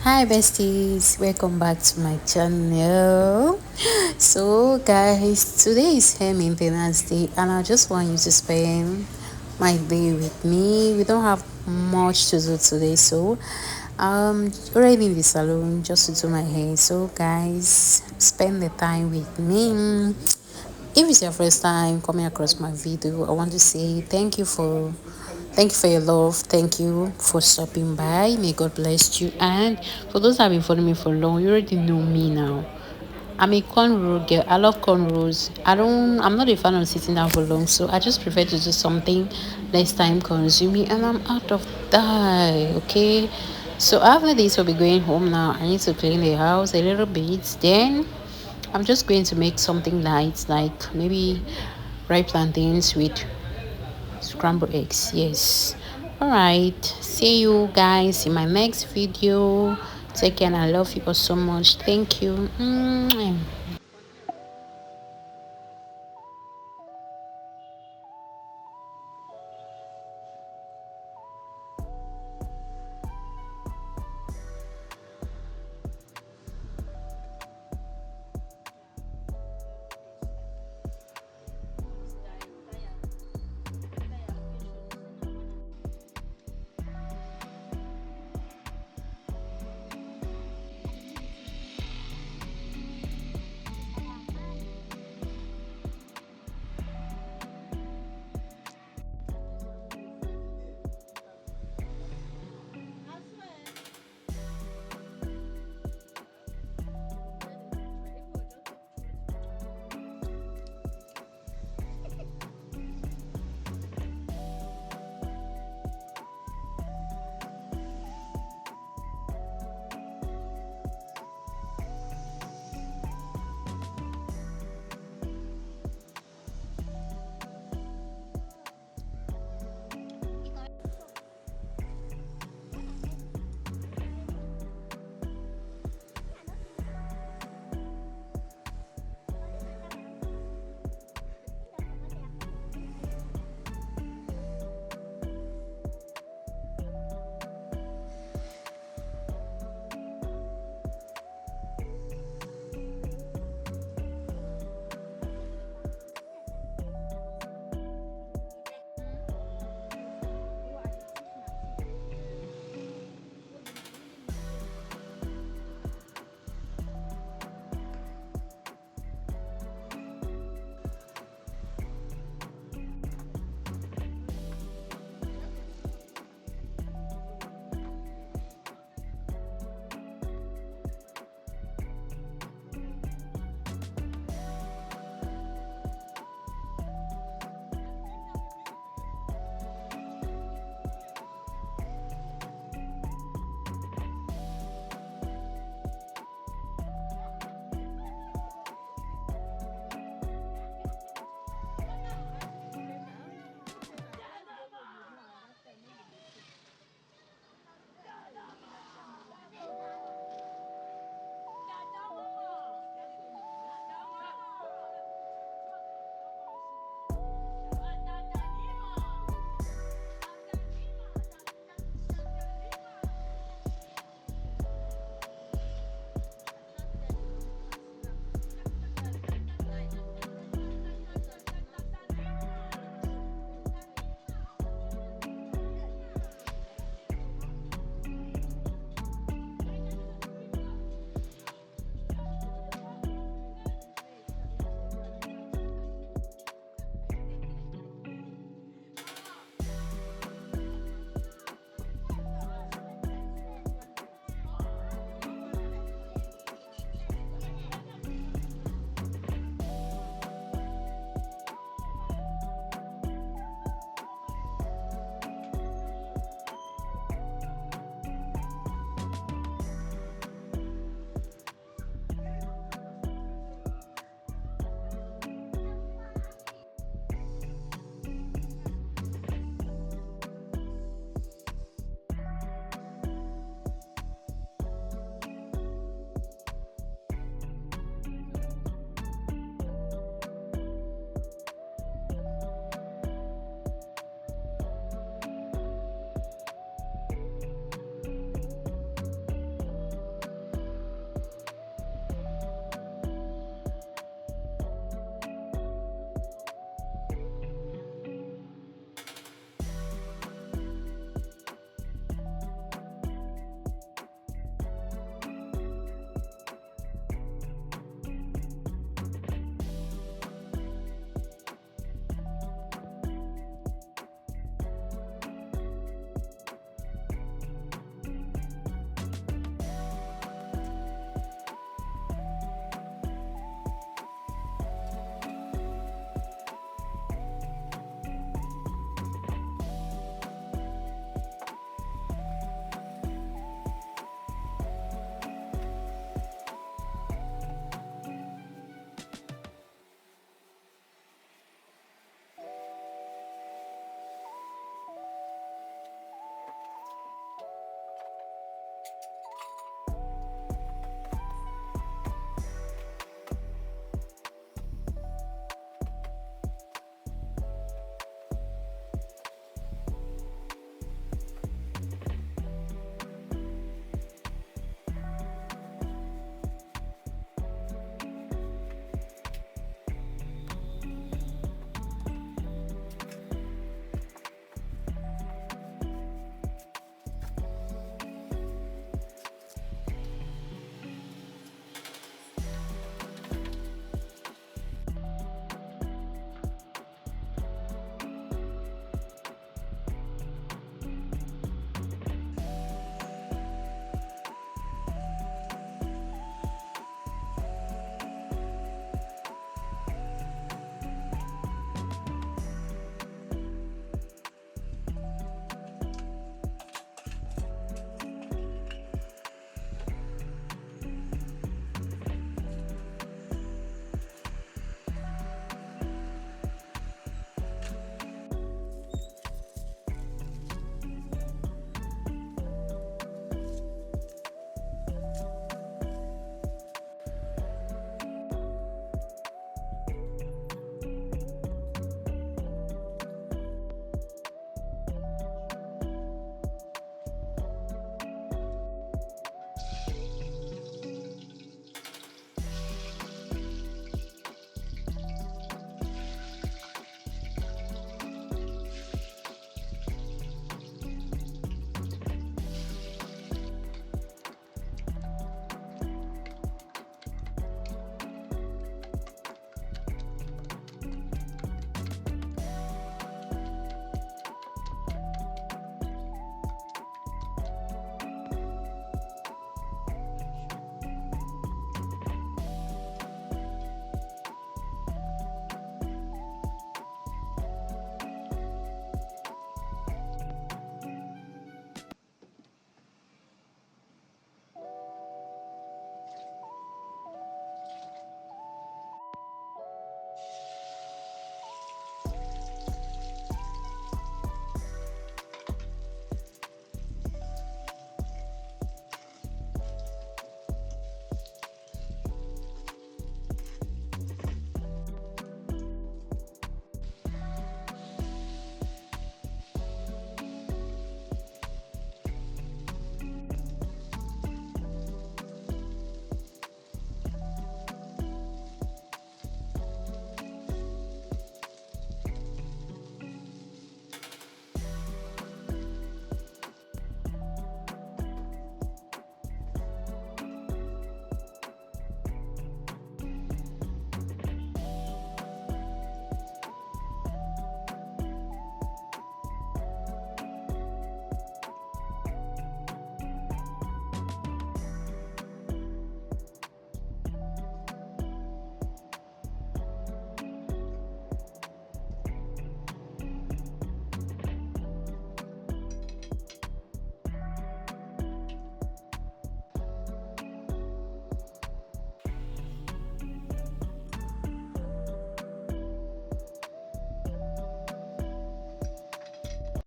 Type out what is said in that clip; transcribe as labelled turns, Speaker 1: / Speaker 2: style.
Speaker 1: Hi besties, welcome back to my channel. So guys, today is hair maintenance day and I just want you to spend my day with me. We don't have much to do today, so already in the salon just to do my hair. So guys, spend the time with me. If it's your first time coming across my video, I want to say thank you for your love. Thank you for stopping by. May God bless you. And for those that have been following me for long, you already know me now. I'm a cornrow girl. I love cornrows. I'm not a fan of sitting down for long, so I just prefer to do something less time consuming and I'm out of dye. Okay. So after this we'll be going home now. I need to clean the house a little bit. Then I'm just going to make something light, like maybe ripe plantains with scrambled eggs. Yes. All right. See you guys in my next video. Take care and I love you all so much. Thank you.